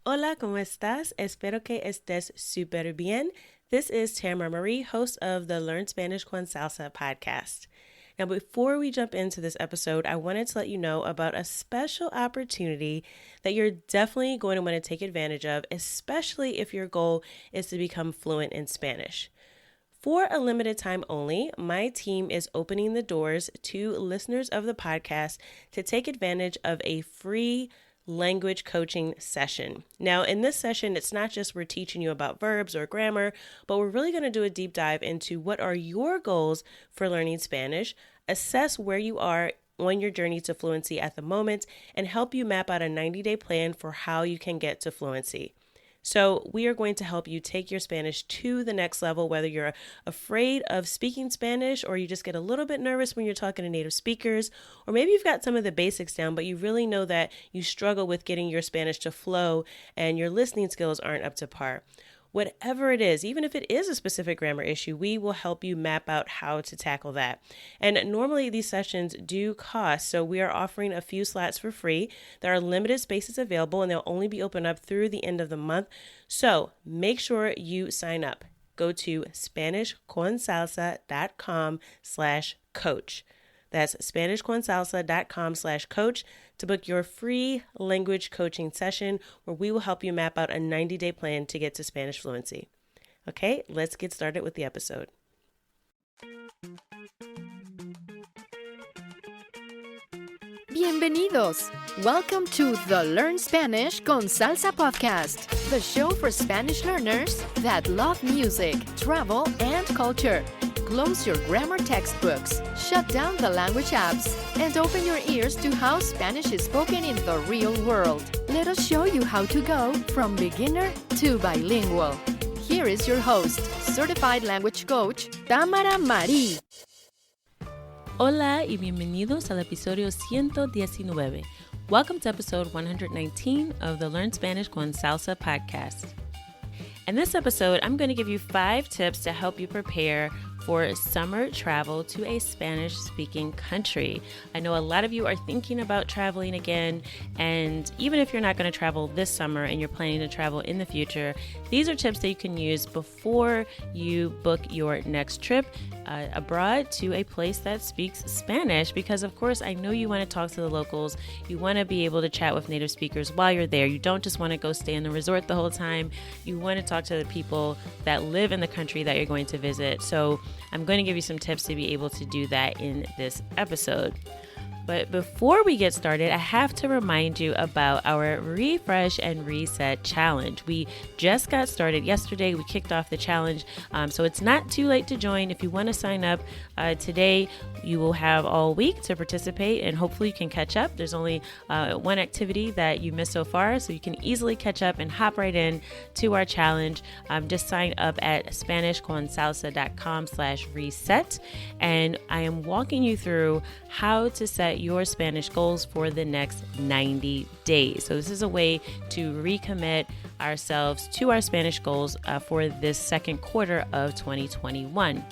Hola, ¿cómo estás? Espero que estés súper bien. This is Tamara Marie, host of the Learn Spanish con Salsa podcast. Now, before we jump into this episode, I wanted to let you know about a special opportunity that you're definitely going to want to take advantage of, especially if your goal is to become fluent in Spanish. For a limited time only, my team is opening the doors to listeners of the podcast to take advantage of a free language coaching session. Now, in this session, it's not just we're teaching you about verbs or grammar, but we're really going to do a deep dive into what are your goals for learning Spanish, assess where you are on your journey to fluency at the moment, and help you map out a 90-day plan for how you can get to fluency. So we are going to help you take your Spanish to the next level, whether you're afraid of speaking Spanish or you just get a little bit nervous when you're talking to native speakers, or maybe you've got some of the basics down, but you really know that you struggle with getting your Spanish to flow and your listening skills aren't up to par. Whatever it is, even if it is a specific grammar issue, we will help you map out how to tackle that. And normally these sessions do cost, so we are offering a few slots for free. There are limited spaces available and they'll only be open up through the end of the month. So make sure you sign up. Go to SpanishConSalsa.com/coach. That's SpanishConSalsa.com/coach to book your free language coaching session where we will help you map out a 90-day plan to get to Spanish fluency. Okay, let's get started with the episode. Bienvenidos! Welcome to the Learn Spanish con Salsa podcast, the show for Spanish learners that love music, travel, and culture. Close your grammar textbooks, shut down the language apps, and open your ears to how Spanish is spoken in the real world. Let us show you how to go from beginner to bilingual. Here is your host, certified language coach, Tamara Marie. Hola y bienvenidos al episodio 119. Welcome to episode 119 of the Learn Spanish con Salsa podcast. In this episode, I'm going to give you 5 tips to help you prepare for summer travel to a Spanish-speaking country. I know a lot of you are thinking about traveling again, and even if you're not going to travel this summer and you're planning to travel in the future, these are tips that you can use before you book your next trip abroad to a place that speaks Spanish, because of course I know you want to talk to the locals, you want to be able to chat with native speakers while you're there. You don't just want to go stay in the resort the whole time. You want to talk to the people that live in the country that you're going to visit. So I'm going to give you some tips to be able to do that in this episode. But before we get started, I have to remind you about our Refresh and Reset Challenge. We just got started yesterday. We kicked off the challenge, so it's not too late to join. If you want to sign up today, you will have all week to participate, and hopefully you can catch up. There's only one activity that you missed so far, so you can easily catch up and hop right in to our challenge. Just sign up at SpanishConSalsa.com/reset, and I am walking you through how to set your Spanish goals for the next 90 days. So this is a way to recommit ourselves to our Spanish goals for this second quarter of 2021.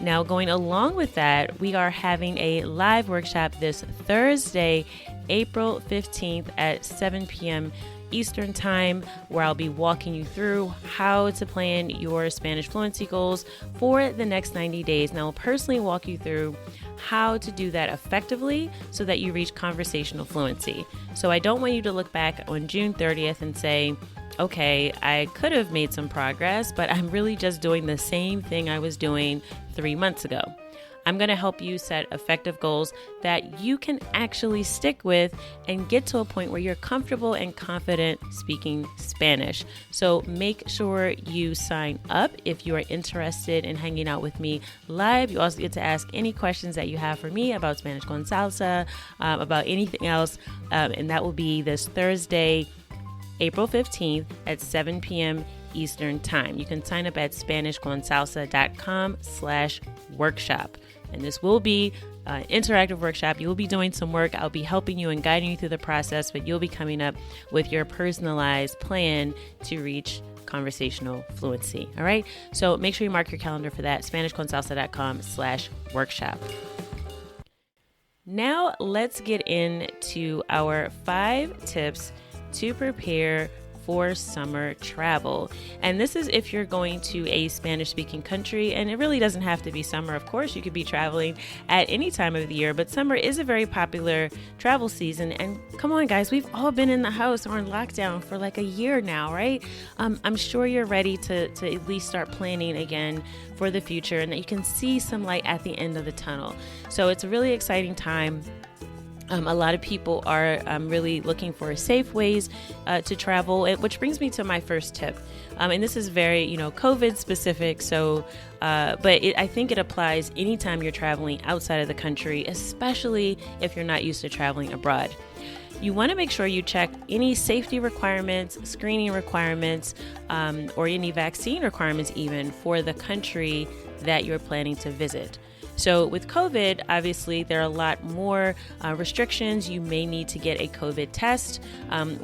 Now, going along with that, we are having a live workshop this Thursday, April 15th at 7 p.m. Eastern Time, where I'll be walking you through how to plan your Spanish fluency goals for the next 90 days. And I'll personally walk you through how to do that effectively so that you reach conversational fluency. So I don't want you to look back on June 30th and say, okay, I could have made some progress, but I'm really just doing the same thing I was doing 3 months ago. I'm going to help you set effective goals that you can actually stick with and get to a point where you're comfortable and confident speaking Spanish. So make sure you sign up if you are interested in hanging out with me live. You also get to ask any questions that you have for me about Spanish con Salsa, about anything else, and that will be this Thursday, April 15th at 7 p.m. Eastern Time. You can sign up at SpanishConSalsa.com/workshop. And this will be an interactive workshop. You will be doing some work. I'll be helping you and guiding you through the process, but you'll be coming up with your personalized plan to reach conversational fluency. All right. So make sure you mark your calendar for that. SpanishConSalsa.com/workshop. Now let's get into our 5 tips to prepare for summer travel. And this is if you're going to a Spanish-speaking country, and it really doesn't have to be summer. Of course, you could be traveling at any time of the year, but summer is a very popular travel season. And come on, guys, we've all been in the house or in lockdown for like a year now, right? I'm sure you're ready to at least start planning again for the future, and that you can see some light at the end of the tunnel. So it's a really exciting time. A lot of people are really looking for safe ways to travel, which brings me to my first tip. And this is very, COVID specific. So, but I think it applies anytime you're traveling outside of the country, especially if you're not used to traveling abroad. You want to make sure you check any safety requirements, screening requirements, or any vaccine requirements even for the country that you're planning to visit. So with COVID, obviously, there are a lot more restrictions. You may need to get a COVID test.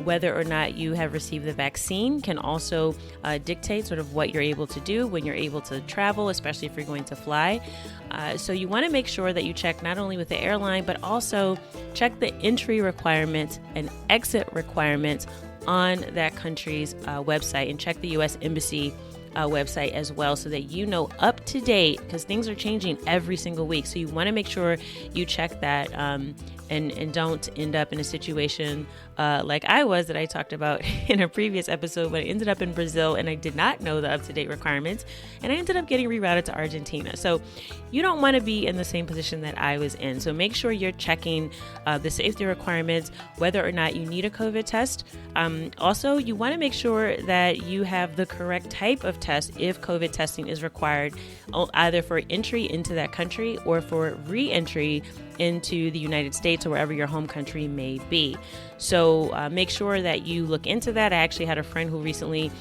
Whether or not you have received the vaccine can also dictate sort of what you're able to do when you're able to travel, especially if you're going to fly. So you want to make sure that you check not only with the airline, but also check the entry requirements and exit requirements on that country's website, and check the U.S. Embassy website as well, so that you know up to date, because things are changing every single week. So you want to make sure you check that and don't end up in a situation like I was, that I talked about in a previous episode, when I ended up in Brazil and I did not know the up-to-date requirements, and I ended up getting rerouted to Argentina. So you don't want to be in the same position that I was in. So make sure you're checking the safety requirements, whether or not you need a COVID test. Also, you want to make sure that you have the correct type of test if COVID testing is required, either for entry into that country or for re-entry into the United States or wherever your home country may be. So make sure that you look into that. I actually had a friend who recently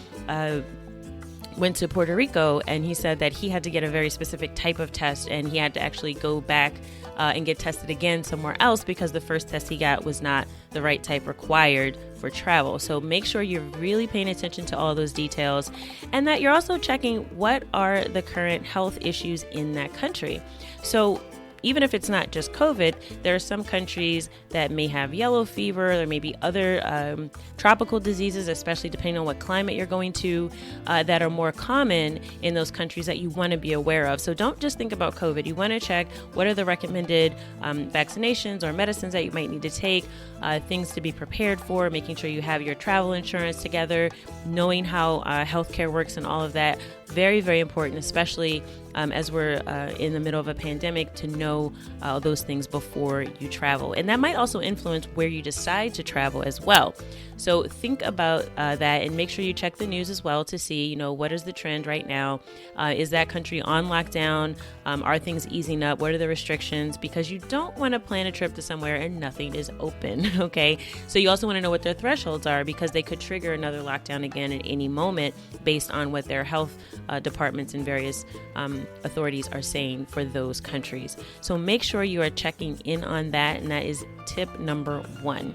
went to Puerto Rico, and he said that he had to get a very specific type of test, and he had to actually go back and get tested again somewhere else, because the first test he got was not the right type required for travel. So make sure you're really paying attention to all those details, and that you're also checking what are the current health issues in that country. So even if it's not just COVID, there are some countries that may have yellow fever. There may be other tropical diseases, especially depending on what climate you're going to, that are more common in those countries that you want to be aware of. So don't just think about COVID. You want to check what are the recommended vaccinations or medicines that you might need to take, things to be prepared for, making sure you have your travel insurance together, knowing how healthcare works and all of that. Very, very important, especially as we're in the middle of a pandemic, to know those things before you travel. And that might also influence where you decide to travel as well. So think about that, and make sure you check the news as well to see, what is the trend right now? Is that country on lockdown? Are things easing up? What are the restrictions? Because you don't want to plan a trip to somewhere and nothing is open, okay? So you also want to know what their thresholds are, because they could trigger another lockdown again at any moment based on what their health departments and various authorities are saying for those countries. So make sure you are checking in on that, and that is tip number 1.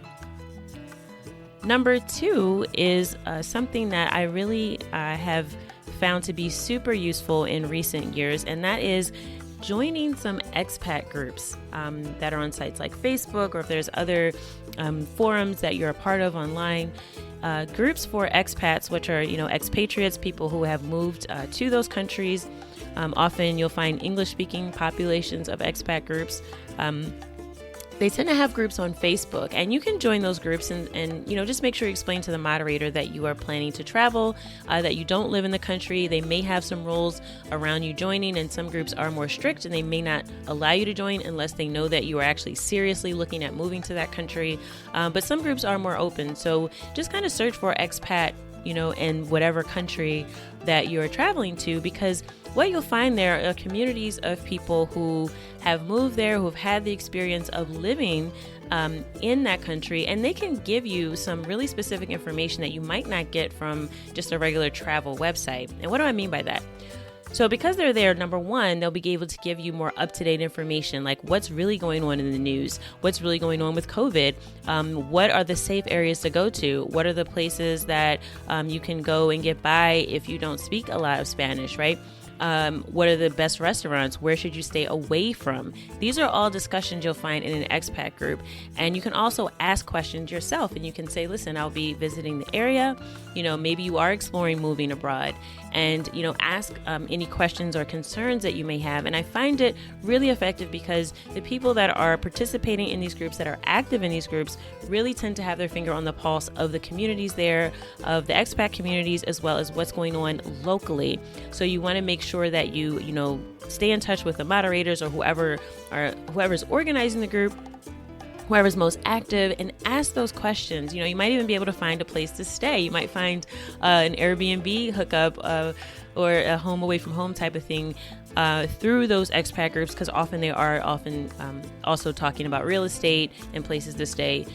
Number 2 is something that I really have found to be super useful in recent years, and that is joining some expat groups that are on sites like Facebook, or if there's other forums that you're a part of online. Groups for expats, which are, expatriates, people who have moved to those countries. Often you'll find English-speaking populations of expat groups. They tend to have groups on Facebook, and you can join those groups and just make sure you explain to the moderator that you are planning to travel, that you don't live in the country. They may have some rules around you joining, and some groups are more strict, and they may not allow you to join unless they know that you are actually seriously looking at moving to that country. But some groups are more open. So just kind of search for expat, in whatever country that you're traveling to, because what you'll find there are communities of people who have moved there, who've had the experience of living in that country, and they can give you some really specific information that you might not get from just a regular travel website. And what do I mean by that? So because they're there, number one, they'll be able to give you more up-to-date information, like what's really going on in the news, what's really going on with COVID, what are the safe areas to go to, what are the places that you can go and get by if you don't speak a lot of Spanish, right? What are the best restaurants? Where should you stay away from? These are all discussions you'll find in an expat group. And you can also ask questions yourself, and you can say, listen, I'll be visiting the area. Maybe you are exploring moving abroad, and, ask any questions or concerns that you may have. And I find it really effective because the people that are participating in these groups, that are active in these groups, really tend to have their finger on the pulse of the communities there, of the expat communities, as well as what's going on locally. So you want to make sure that you stay in touch with the moderators or whoever's organizing the group, whoever's most active, and ask those questions. You might even be able to find a place to stay. You might find an Airbnb hookup or a home away from home type of thing through those expat groups, because often they are also talking about real estate and places to stay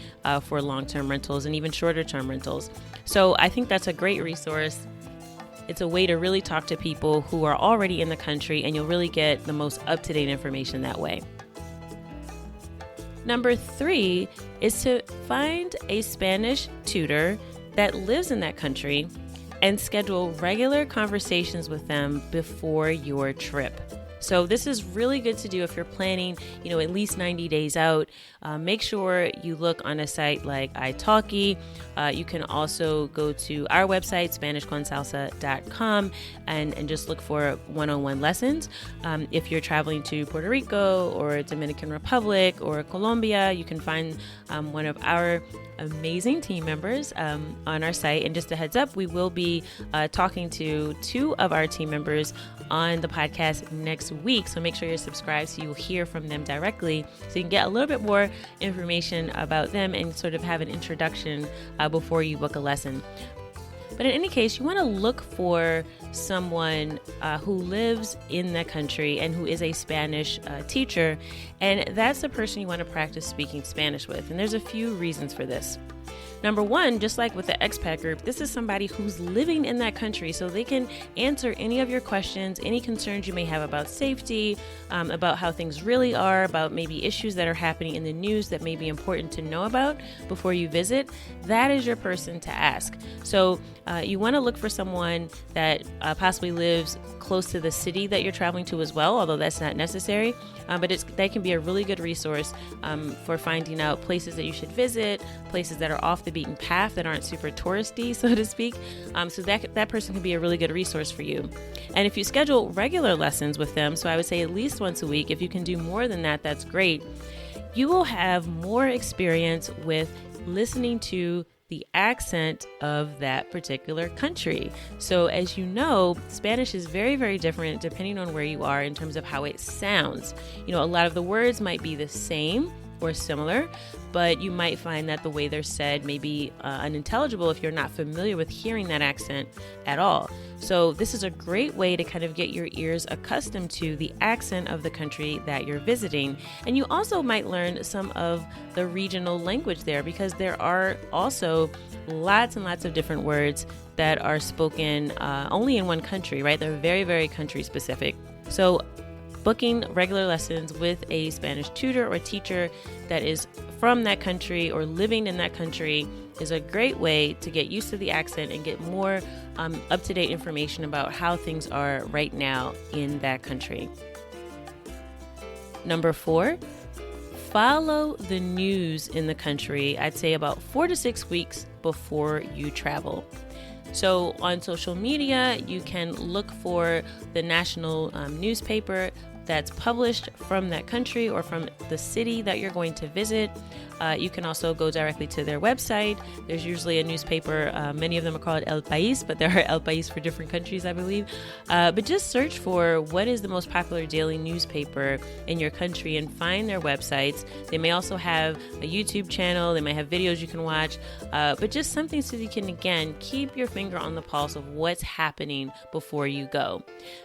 for long-term rentals and even shorter-term rentals. So I think that's a great resource. It's a way to really talk to people who are already in the country, and you'll really get the most up-to-date information that way. Number 3 is to find a Spanish tutor that lives in that country and schedule regular conversations with them before your trip. So this is really good to do if you're planning, at least 90 days out. Make sure you look on a site like italki. You can also go to our website, SpanishConSalsa.com, and just look for one-on-one lessons. If you're traveling to Puerto Rico or Dominican Republic or Colombia, you can find one of our amazing team members on our site. And just a heads up, we will be talking to 2 of our team members on the podcast next week. So make sure you're subscribed so you'll hear from them directly, so you can get a little bit more information about them and sort of have an introduction before you book a lesson. But in any case, you want to look for someone who lives in that country and who is a Spanish teacher, and that's the person you want to practice speaking Spanish with. And there's a few reasons for this. Number 1, just like with the expat group, this is somebody who's living in that country, so they can answer any of your questions, any concerns you may have about safety, about how things really are, about maybe issues that are happening in the news that may be important to know about before you visit. That is your person to ask. So you want to look for someone that possibly lives close to the city that you're traveling to as well, although that's not necessary. But that can be a really good resource for finding out places that you should visit, places that are off the beaten path that aren't super touristy, so to speak. So that person can be a really good resource for you. And if you schedule regular lessons with them, so I would say at least once a week, if you can do more than that, that's great. You will have more experience with listening to the accent of that particular country. So as you know, Spanish is very, very different depending on where you are in terms of how it sounds. A lot of the words might be the same or similar, but you might find that the way they're said may be unintelligible if you're not familiar with hearing that accent at all. So this is a great way to kind of get your ears accustomed to the accent of the country that you're visiting. And you also might learn some of the regional language there, because there are also lots and lots of different words that are spoken only in one country, right? They're very, very country specific. So booking regular lessons with a Spanish tutor or teacher that is from that country or living in that country is a great way to get used to the accent and get more up-to-date information about how things are right now in that country. Number 4, follow the news in the country, I'd say about 4 to 6 weeks before you travel. So on social media, you can look for the national newspaper that's published from that country or from the city that you're going to visit. You can also go directly to their website. There's usually a newspaper. Many of them are called El País, but there are El País for different countries, I believe. But just search for what is the most popular daily newspaper in your country and find their websites. They may also have a YouTube channel. They might have videos you can watch, but just something so you can, again, keep your finger on the pulse of what's happening before you go.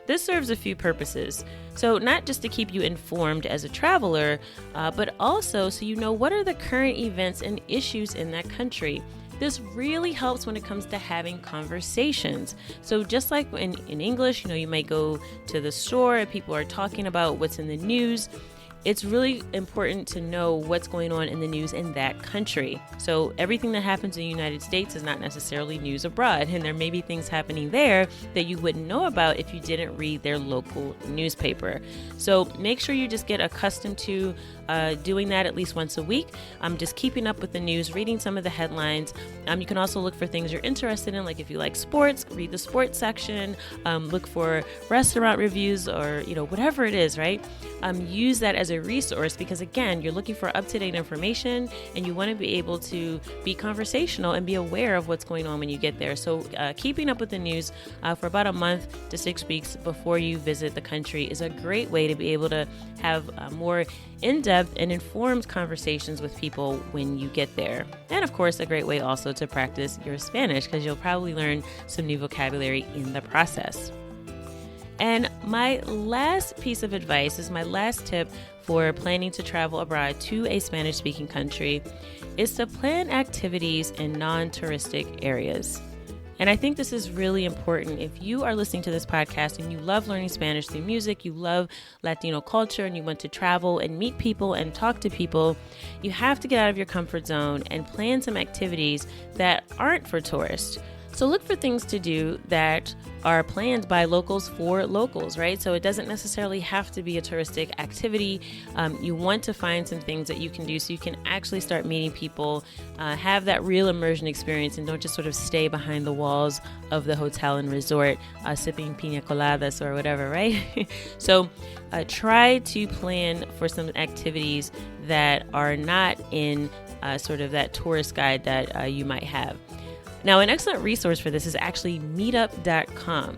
This serves a few purposes. So not just to keep you informed as a traveler, but also so you know what are the current events and issues in that country. This really helps when it comes to having conversations. So just like in English, you might go to the store and people are talking about what's in the news. it's really important to know what's going on in the news in that country. So everything that happens in the United States is not necessarily news abroad, and there may be things happening there that you wouldn't know about if you didn't read their local newspaper. So make sure you just get accustomed to doing that at least once a week. Just keeping up with the news, reading some of the headlines. You can also look for things you're interested in, like if you like sports, read the sports section, look for restaurant reviews, or whatever it is, right? Use that as a resource, because again, you're looking for up-to-date information and you want to be able to be conversational and be aware of what's going on when you get there. So keeping up with the news for about a month to 6 weeks before you visit the country is a great way to be able to have more in-depth and informed conversations with people when you get there. And of course, a great way also to practice your Spanish, because you'll probably learn some new vocabulary in the process. And my last piece of advice is my last tip for planning to travel abroad to a Spanish-speaking country is to plan activities in non-touristic areas. And I think this is really important. If you are listening to this podcast and you love learning Spanish through music, you love Latino culture, and you want to travel and meet people and talk to people, you have to get out of your comfort zone and plan some activities that aren't for tourists. So look for things to do that are planned by locals for locals, right? So it doesn't necessarily have to be a touristic activity. You want to find some things that you can do so you can actually start meeting people, have that real immersion experience, and don't just sort of stay behind the walls of the hotel and resort sipping pina coladas or whatever, right? So try to plan for some activities that are not in sort of that tourist guide that you might have. Now, an excellent resource for this is actually meetup.com.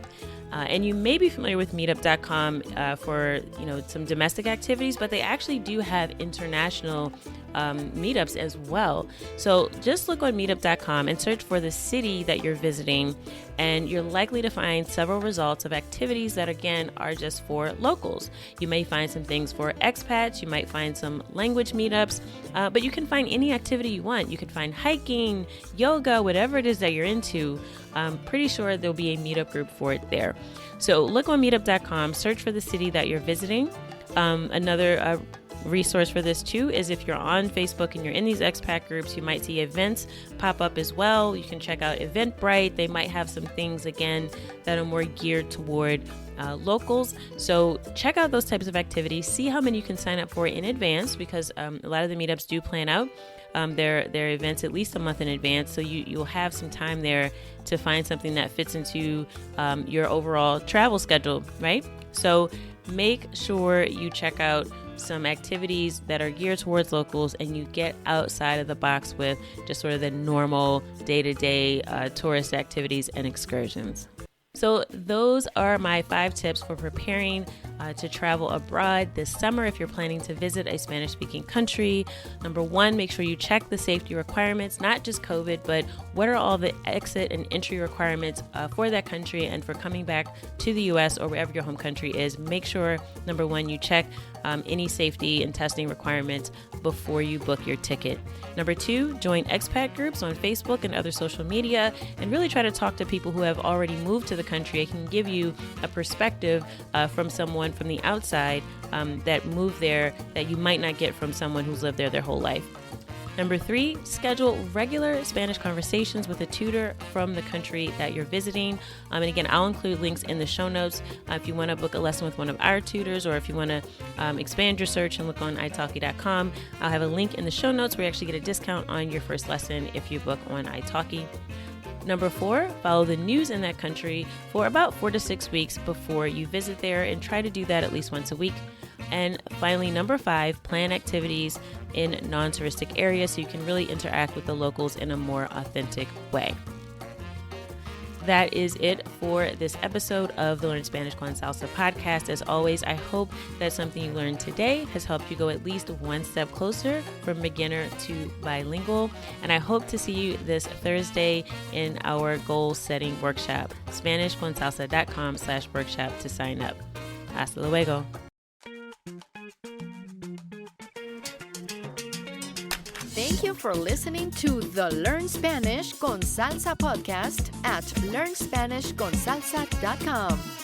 And you may be familiar with meetup.com for some domestic activities, but they actually do have international meetups as well. So just look on meetup.com and search for the city that you're visiting, and you're likely to find several results of activities that, again, are just for locals. You may find some things for expats, you might find some language meetups, but you can find any activity you want. You can find hiking, yoga, whatever it is that you're into. I'm pretty sure there'll be a meetup group for it there. So look on meetup.com, search for the city that you're visiting. Another resource for this too is if you're on Facebook and you're in these expat groups, you might see events pop up as well. You can check out Eventbrite. They might have some things again that are more geared toward locals. So check out those types of activities. See how many you can sign up for in advance, because a lot of the meetups do plan out their events at least a month in advance. So you'll have some time there to find something that fits into your overall travel schedule, right? So make sure you check out some activities that are geared towards locals, and you get outside of the box with just sort of the normal day-to-day tourist activities and excursions. So those are my 5 tips for preparing to travel abroad this summer if you're planning to visit a Spanish-speaking country. Number 1, make sure you check the safety requirements, not just COVID, but what are all the exit and entry requirements for that country and for coming back to the U.S. or wherever your home country is. Make sure, number 1, you check any safety and testing requirements before you book your ticket. Number 2, join expat groups on Facebook and other social media, and really try to talk to people who have already moved to the country. It can give you a perspective from someone from the outside that moved there that you might not get from someone who's lived there their whole life. Number 3, schedule regular Spanish conversations with a tutor from the country that you're visiting. And again, I'll include links in the show notes if you want to book a lesson with one of our tutors, or if you want to expand your search and look on italki.com. I'll have a link in the show notes where you actually get a discount on your first lesson if you book on italki. Number 4, follow the news in that country for about 4 to 6 weeks before you visit there, and try to do that at least once a week. And finally, number 5, plan activities in non-touristic areas so you can really interact with the locals in a more authentic way. That is it for this episode of the Learn Spanish con Salsa podcast. As always, I hope that something you learned today has helped you go at least one step closer from beginner to bilingual. And I hope to see you this Thursday in our goal setting workshop, SpanishConSalsa.com/workshop to sign up. Hasta luego. Thank you for listening to the Learn Spanish con Salsa podcast at LearnSpanishConSalsa.com.